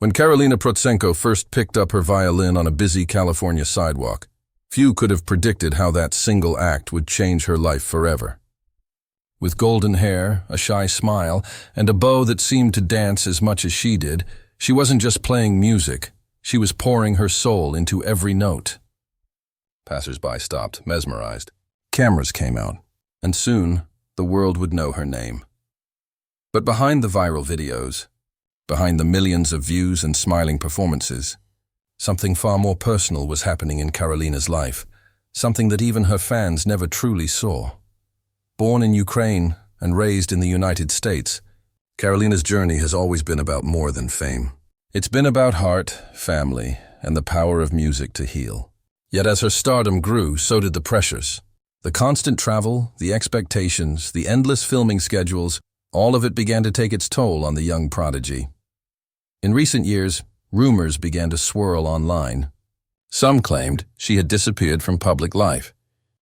When Karolina Protsenko first picked up her violin on a busy California sidewalk, few could have predicted how that single act would change her life forever. With golden hair, a shy smile, and a bow that seemed to dance as much as she did, she wasn't just playing music, she was pouring her soul into every note. Passers-by stopped, mesmerized. Cameras came out, and soon the world would know her name. But behind the viral videos, behind the millions of views and smiling performances, something far more personal was happening in Karolina's life, something that even her fans never truly saw. Born in Ukraine and raised in the United States, Karolina's journey has always been about more than fame. It's been about heart, family, and the power of music to heal. Yet as her stardom grew, so did the pressures. The constant travel, the expectations, the endless filming schedules, all of it began to take its toll on the young prodigy. In recent years, rumors began to swirl online. Some claimed she had disappeared from public life.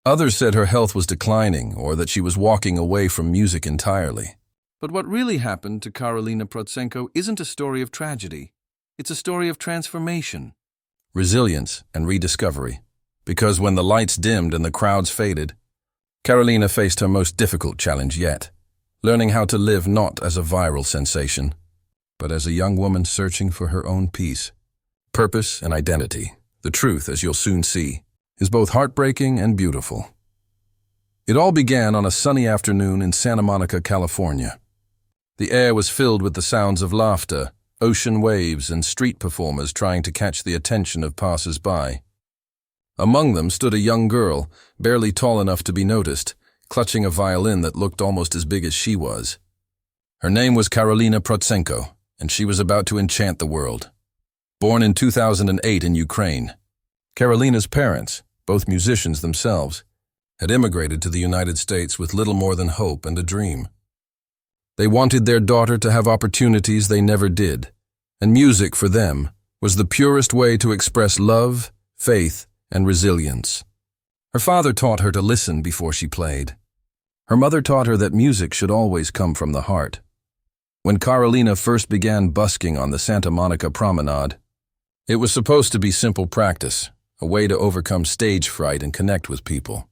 Others said her health was declining or that she was walking away from music entirely. But what really happened to Karolina Protsenko isn't a story of tragedy. It's a story of transformation, resilience, and rediscovery. Because when the lights dimmed and the crowds faded, Karolina faced her most difficult challenge yet, learning how to live not as a viral sensation, but as a young woman searching for her own peace, purpose, and identity. The truth, as you'll soon see, is both heartbreaking and beautiful. It all began on a sunny afternoon in Santa Monica, California. The air was filled with the sounds of laughter, ocean waves, and street performers trying to catch the attention of passers-by. Among them stood a young girl, barely tall enough to be noticed, clutching a violin that looked almost as big as she was. Her name was Karolina Protsenko, and she was about to enchant the world. Born in 2008 in Ukraine, Karolina's parents, both musicians themselves, had immigrated to the United States with little more than hope and a dream. They wanted their daughter to have opportunities they never did, and music for them was the purest way to express love, faith, and resilience. Her father taught her to listen before she played. Her mother taught her that music should always come from the heart. When Karolina first began busking on the Santa Monica promenade, it was supposed to be simple practice, a way to overcome stage fright and connect with people.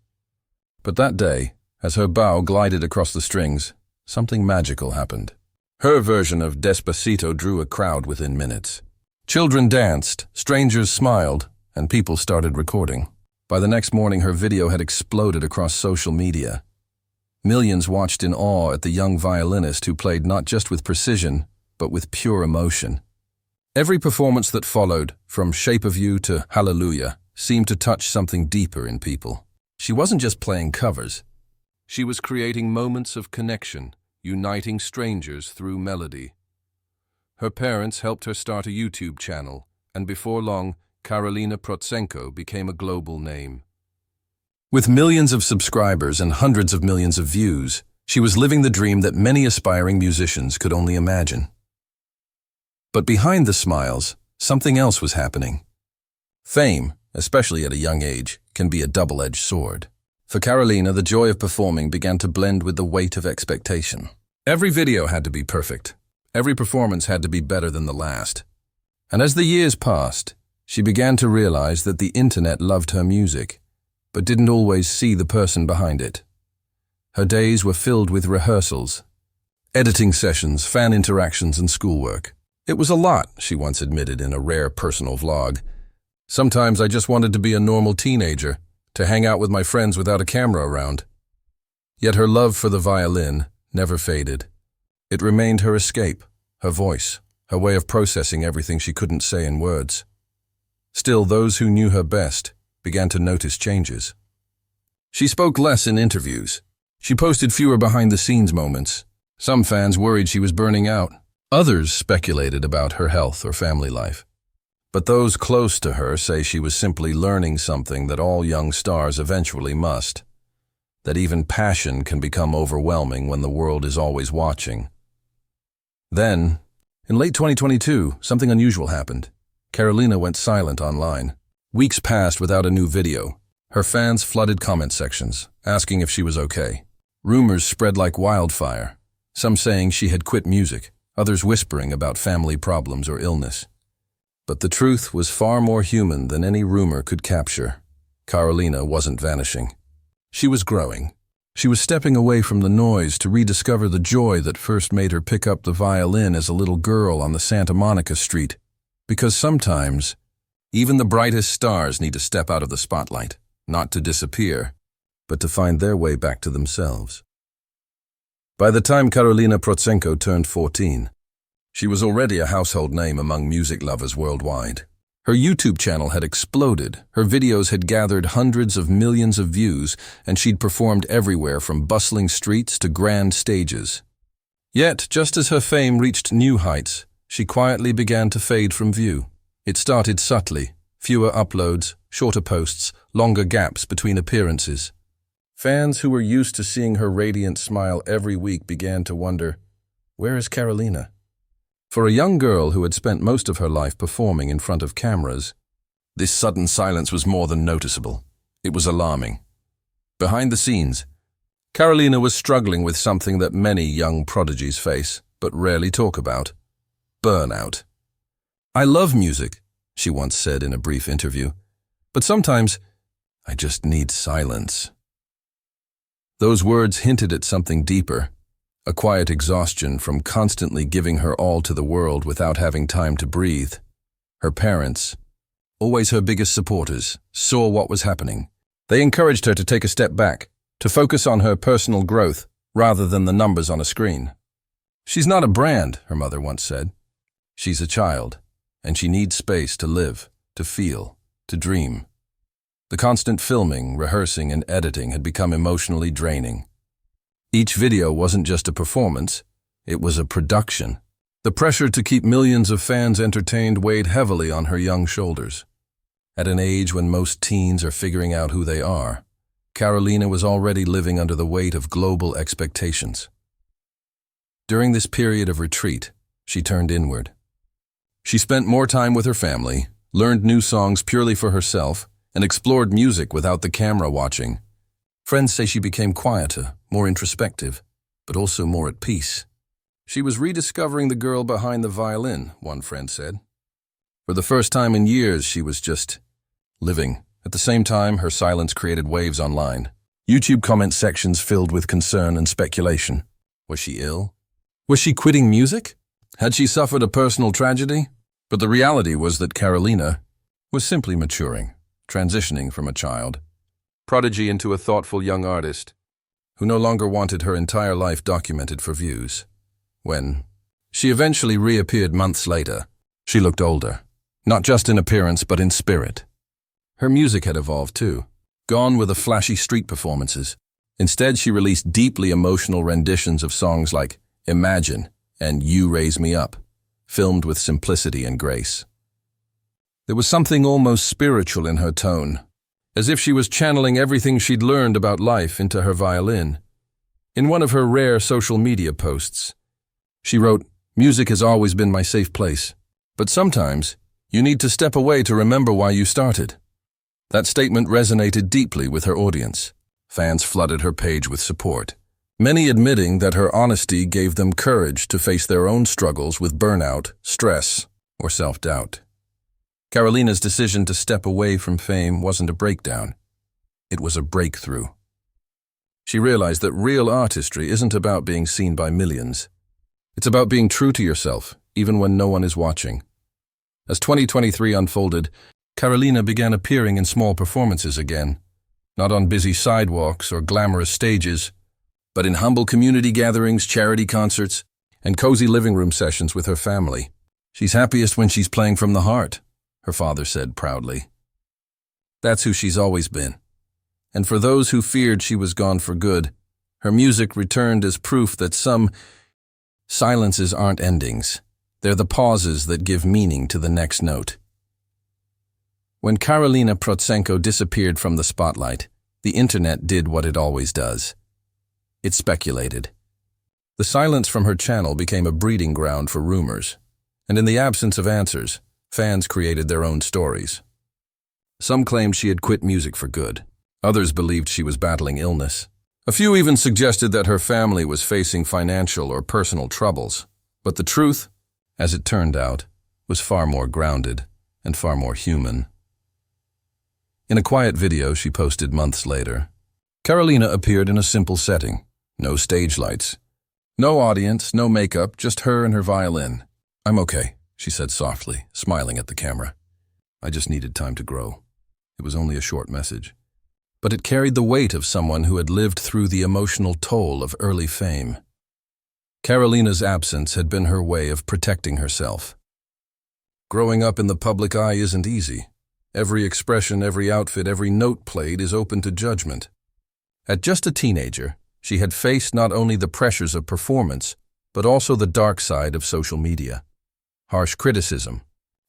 But that day, as her bow glided across the strings, something magical happened. Her version of Despacito drew a crowd within minutes. Children danced, strangers smiled, and people started recording. By the next morning, her video had exploded across social media. Millions watched in awe at the young violinist who played not just with precision, but with pure emotion. Every performance that followed, from Shape of You to Hallelujah, seemed to touch something deeper in people. She wasn't just playing covers. She was creating moments of connection, uniting strangers through melody. Her parents helped her start a YouTube channel, and before long, Karolina Protsenko became a global name. With millions of subscribers and hundreds of millions of views, she was living the dream that many aspiring musicians could only imagine. But behind the smiles, something else was happening. Fame, especially at a young age, can be a double-edged sword. For Karolina, the joy of performing began to blend with the weight of expectation. Every video had to be perfect. Every performance had to be better than the last. And as the years passed, she began to realize that the internet loved her music, but didn't always see the person behind it. Her days were filled with rehearsals, editing sessions, fan interactions, and schoolwork. It was a lot, she once admitted in a rare personal vlog. Sometimes I just wanted to be a normal teenager, to hang out with my friends without a camera around. Yet her love for the violin never faded. It remained her escape, her voice, her way of processing everything she couldn't say in words. Still, those who knew her best began to notice changes. She spoke less in interviews. She posted fewer behind-the-scenes moments. Some fans worried she was burning out. Others speculated about her health or family life. But those close to her say she was simply learning something that all young stars eventually must, that even passion can become overwhelming when the world is always watching. Then, in late 2022, something unusual happened. Karolina went silent online. Weeks passed without a new video. Her fans flooded comment sections, asking if she was okay. Rumors spread like wildfire, some saying she had quit music, others whispering about family problems or illness. But the truth was far more human than any rumor could capture. Karolina wasn't vanishing. She was growing. She was stepping away from the noise to rediscover the joy that first made her pick up the violin as a little girl on the Santa Monica street. Because sometimes, even the brightest stars need to step out of the spotlight, not to disappear, but to find their way back to themselves. By the time Karolina Protsenko turned 14, she was already a household name among music lovers worldwide. Her YouTube channel had exploded, her videos had gathered hundreds of millions of views, and she'd performed everywhere from bustling streets to grand stages. Yet, just as her fame reached new heights, she quietly began to fade from view. It started subtly, fewer uploads, shorter posts, longer gaps between appearances. Fans who were used to seeing her radiant smile every week began to wonder, where is Karolina? For a young girl who had spent most of her life performing in front of cameras, this sudden silence was more than noticeable. It was alarming. Behind the scenes, Karolina was struggling with something that many young prodigies face, but rarely talk about: burnout. "I love music," she once said in a brief interview, "but sometimes I just need silence." Those words hinted at something deeper, a quiet exhaustion from constantly giving her all to the world without having time to breathe. Her parents, always her biggest supporters, saw what was happening. They encouraged her to take a step back, to focus on her personal growth rather than the numbers on a screen. "She's not a brand," her mother once said. "She's a child, and she needs space to live, to feel, to dream." The constant filming, rehearsing, and editing had become emotionally draining. Each video wasn't just a performance, it was a production. The pressure to keep millions of fans entertained weighed heavily on her young shoulders. At an age when most teens are figuring out who they are, Karolina was already living under the weight of global expectations. During this period of retreat, she turned inward. She spent more time with her family, learned new songs purely for herself, and explored music without the camera watching. Friends say she became quieter, more introspective, but also more at peace. She was rediscovering the girl behind the violin, one friend said. For the first time in years, she was just living. At the same time, her silence created waves online. YouTube comment sections filled with concern and speculation. Was she ill? Was she quitting music? Had she suffered a personal tragedy? But the reality was that Karolina was simply maturing, transitioning from a child prodigy into a thoughtful young artist who no longer wanted her entire life documented for views. When she eventually reappeared months later, she looked older, not just in appearance but in spirit. Her music had evolved too, gone with the flashy street performances. Instead, she released deeply emotional renditions of songs like Imagine and You Raise Me Up, filmed with simplicity and grace. There was something almost spiritual in her tone, as if she was channeling everything she'd learned about life into her violin. In one of her rare social media posts, she wrote, "Music has always been my safe place, but sometimes you need to step away to remember why you started." That statement resonated deeply with her audience. Fans flooded her page with support, many admitting that her honesty gave them courage to face their own struggles with burnout, stress, or self-doubt. Karolina's decision to step away from fame wasn't a breakdown. It was a breakthrough. She realized that real artistry isn't about being seen by millions. It's about being true to yourself, even when no one is watching. As 2023 unfolded, Karolina began appearing in small performances again, not on busy sidewalks or glamorous stages, but in humble community gatherings, charity concerts, and cozy living room sessions with her family. "She's happiest when she's playing from the heart," her father said proudly. That's who she's always been. And for those who feared she was gone for good, her music returned as proof that some silences aren't endings. They're the pauses that give meaning to the next note. When Karolina Protsenko disappeared from the spotlight, the internet did what it always does. It speculated. The silence from her channel became a breeding ground for rumors, and in the absence of answers, fans created their own stories. Some claimed she had quit music for good. Others believed she was battling illness. A few even suggested that her family was facing financial or personal troubles. But the truth, as it turned out, was far more grounded. and far more human. In a quiet video she posted months later, Karolina appeared in a simple setting. No stage lights. No audience, no makeup, just her and her violin. "I'm okay," she said softly, smiling at the camera. "I just needed time to grow." It was only a short message, but it carried the weight of someone who had lived through the emotional toll of early fame. Karolina's absence had been her way of protecting herself. Growing up in the public eye isn't easy. Every expression, every outfit, every note played is open to judgment. At just a teenager, she had faced not only the pressures of performance, but also the dark side of social media. Harsh criticism,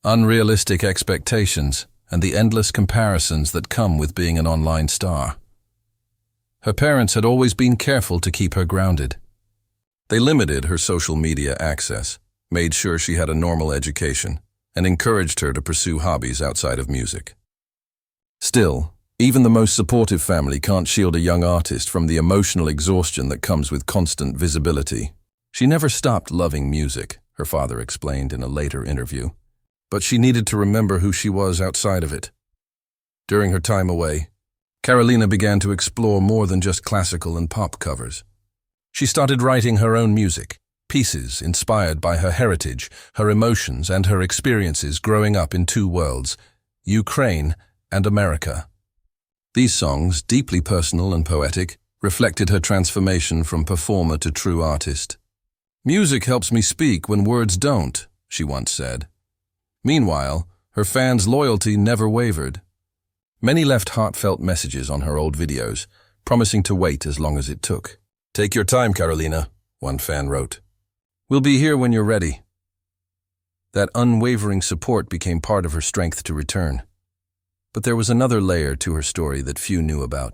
unrealistic expectations, and the endless comparisons that come with being an online star. Her parents had always been careful to keep her grounded. They limited her social media access, made sure she had a normal education, and encouraged her to pursue hobbies outside of music. Still, even the most supportive family can't shield a young artist from the emotional exhaustion that comes with constant visibility. She never stopped loving music, her father explained in a later interview, but she needed to remember who she was outside of it. During her time away, Karolina began to explore more than just classical and pop covers. She started writing her own music, pieces inspired by her heritage, her emotions, and her experiences growing up in two worlds, Ukraine and America. These songs, deeply personal and poetic, reflected her transformation from performer to true artist. "Music helps me speak when words don't," she once said. Meanwhile, her fans' loyalty never wavered. Many left heartfelt messages on her old videos, promising to wait as long as it took. "Take your time, Karolina," one fan wrote. "We'll be here when you're ready." That unwavering support became part of her strength to return. But there was another layer to her story that few knew about: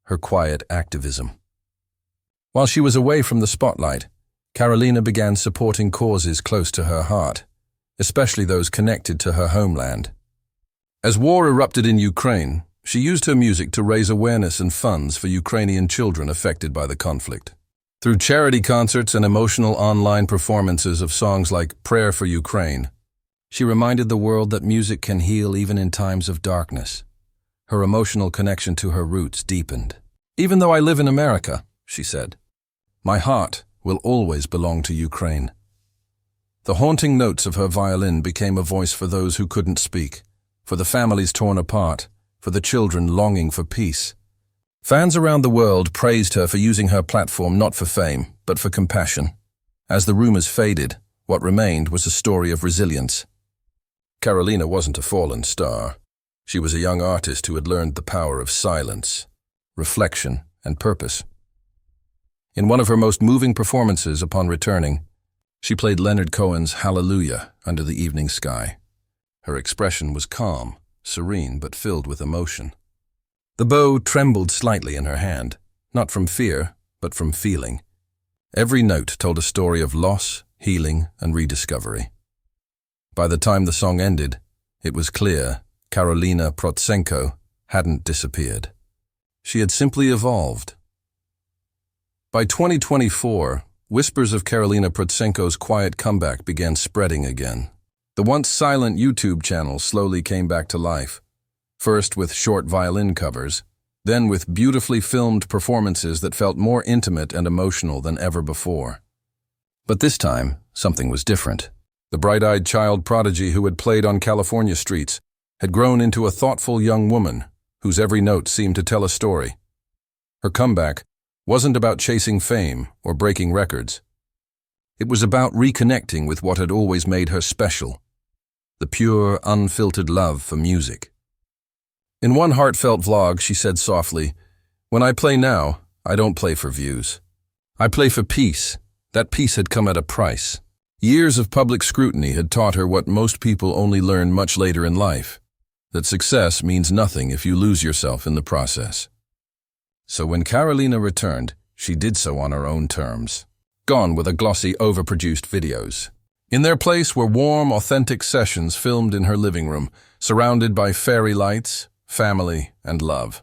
her quiet activism. While she was away from the spotlight, Karolina began supporting causes close to her heart, especially those connected to her homeland. As war erupted in Ukraine, she used her music to raise awareness and funds for Ukrainian children affected by the conflict. Through charity concerts and emotional online performances of songs like "Prayer for Ukraine," she reminded the world that music can heal even in times of darkness. Her emotional connection to her roots deepened. "Even though I live in America," she said, "my heart will always belong to Ukraine." The haunting notes of her violin became a voice for those who couldn't speak, for the families torn apart, for the children longing for peace. Fans around the world praised her for using her platform not for fame, but for compassion. As the rumors faded, what remained was a story of resilience. Karolina wasn't a fallen star. She was a young artist who had learned the power of silence, reflection, and purpose. In one of her most moving performances upon returning, she played Leonard Cohen's "Hallelujah" under the evening sky. Her expression was calm, serene, but filled with emotion. The bow trembled slightly in her hand, not from fear, but from feeling. Every note told a story of loss, healing, and rediscovery. By the time the song ended, it was clear Karolina Protsenko hadn't disappeared. She had simply evolved. By 2024, whispers of Karolina Protsenko's quiet comeback began spreading again. The once silent YouTube channel slowly came back to life, first with short violin covers, then with beautifully filmed performances that felt more intimate and emotional than ever before. But this time, something was different. The bright-eyed child prodigy who had played on California streets had grown into a thoughtful young woman whose every note seemed to tell a story. Her comeback wasn't about chasing fame or breaking records. It was about reconnecting with what had always made her special: the pure, unfiltered love for music. In one heartfelt vlog, she said softly, "When I play now, I don't play for views. I play for peace. That peace had come at a price." Years of public scrutiny had taught her what most people only learn much later in life: that success means nothing if you lose yourself in the process. So when Karolina returned, she did so on her own terms. Gone were the glossy, overproduced videos. In their place were warm, authentic sessions filmed in her living room, surrounded by fairy lights, family, and love.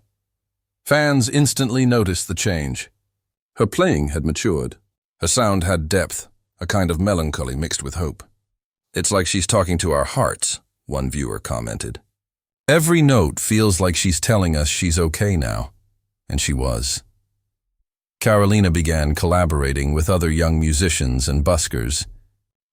Fans instantly noticed the change. Her playing had matured. Her sound had depth, a kind of melancholy mixed with hope. "It's like she's talking to our hearts," one viewer commented. Every note feels like she's telling us she's okay now. And she was. Karolina began collaborating with other young musicians and buskers,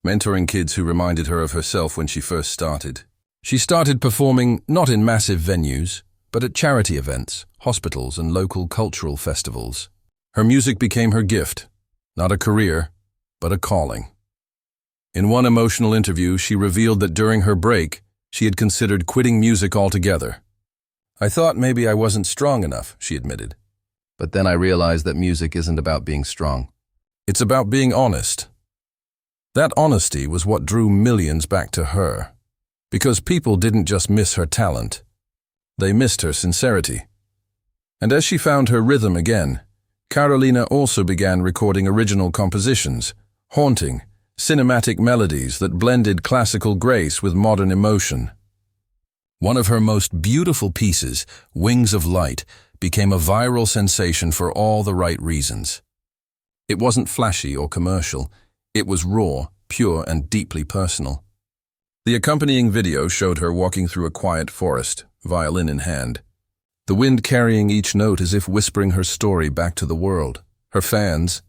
mentoring kids who reminded her of herself when she first started. She started performing not in massive venues, but at charity events, hospitals, and local cultural festivals. Her music became her gift, not a career, but a calling. In one emotional interview, she revealed that during her break, she had considered quitting music altogether. I thought maybe I wasn't strong enough, she admitted. But then I realized that music isn't about being strong. It's about being honest. That honesty was what drew millions back to her, because people didn't just miss her talent. They missed her sincerity. And as she found her rhythm again, Karolina also began recording original compositions, haunting, cinematic melodies that blended classical grace with modern emotion. One of her most beautiful pieces, Wings of Light, became a viral sensation for all the right reasons. It wasn't flashy or commercial. It was raw, pure, and deeply personal. The accompanying video showed her walking through a quiet forest, violin in hand, the wind carrying each note as if whispering her story back to the world. Her fans,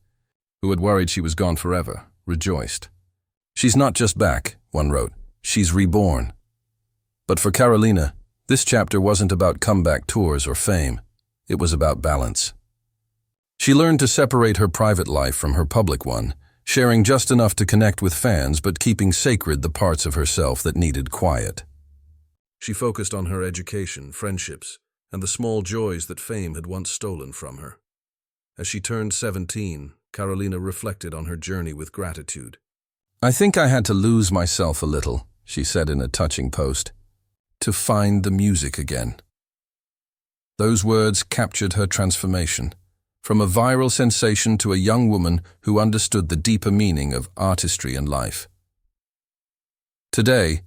who had worried she was gone forever, rejoiced. She's not just back, one wrote, she's reborn. But for Karolina, this chapter wasn't about comeback tours or fame. It was about balance. She learned to separate her private life from her public one, sharing just enough to connect with fans but keeping sacred the parts of herself that needed quiet. She focused on her education, friendships, and the small joys that fame had once stolen from her. As she turned 17, Karolina reflected on her journey with gratitude. I think I had to lose myself a little, she said in a touching post, to find the music again. Those words captured her transformation, from a viral sensation to a young woman who understood the deeper meaning of artistry and life. Today,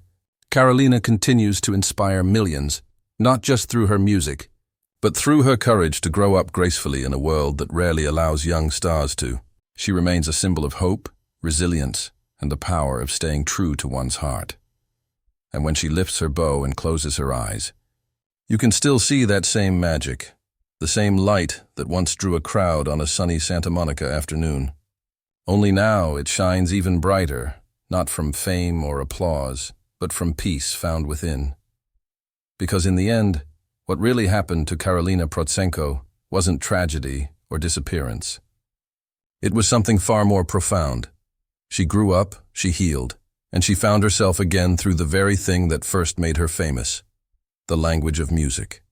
Karolina continues to inspire millions, not just through her music, but through her courage to grow up gracefully in a world that rarely allows young stars to. She remains a symbol of hope, resilience, and the power of staying true to one's heart. And when she lifts her bow and closes her eyes, you can still see that same magic, the same light that once drew a crowd on a sunny Santa Monica afternoon. Only now it shines even brighter, not from fame or applause, but from peace found within. Because in the end, what really happened to Karolina Protsenko wasn't tragedy or disappearance. It was something far more profound. She grew up, she healed, and she found herself again through the very thing that first made her famous, the language of music.